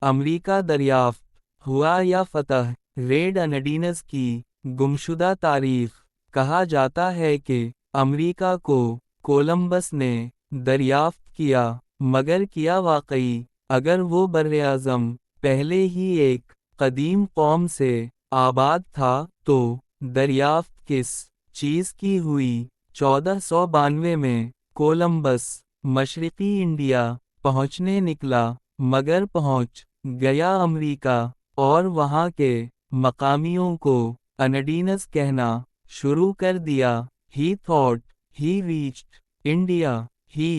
अमरीका दरियाफ्त हुआ या फतह। रेड अनडीनज़ की गुमशुदा तारीख। कहा जाता है कि अमरीका को कोलंबस ने दरियाफ्त किया, मगर किया वाकई? अगर वो बर्र-ए-आज़म पहले ही एक कदीम कौम से आबाद था, तो दरियाफ्त किस चीज़ की हुई? 1492 में कोलंबस मशरिकी इंडिया पहुंचने निकला, मगर पहुंच गया अमरीका, और वहां के मकामियों को अनडीनज़ कहना शुरू कर दिया। He thought he reached India. He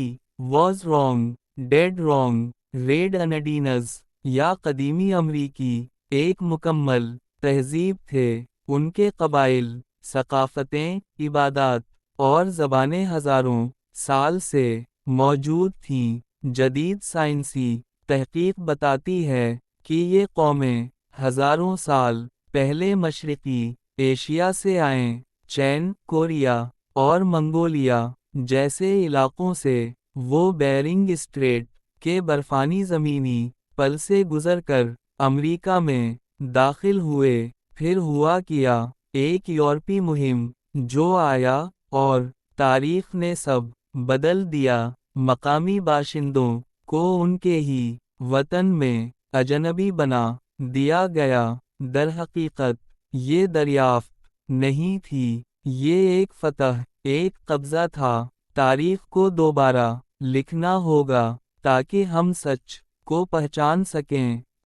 was wrong, dead wrong. Red Indians या कदीमी अमरीकी एक मुकम्मल तहज़ीब थे। उनके कबाइल, सकाफ़तें, इबादात और ज़बानें हज़ारों साल से मौजूद थीं। जदीद साइंसी तहकीक बताती है कि ये कौमें हज़ारों साल पहले मशरिकी एशिया से आएं। चीन, कोरिया और मंगोलिया जैसे इलाकों से वो बेरिंग स्ट्रेट के बर्फानी ज़मीनी पल से गुज़रकर अमरीका में दाखिल हुए। फिर हुआ किया, एक यूरोपी मुहिम जो आया और तारीख ने सब बदल दिया। मकामी बाशिंदों को उनके ही वतन में अजनबी बना दिया गया। दरहकीकत ये दरियाफ्त नहीं थी, ये एक फतह, एक कब्ज़ा था। तारीख को दोबारा लिखना होगा ताकि हम सच को पहचान सकें।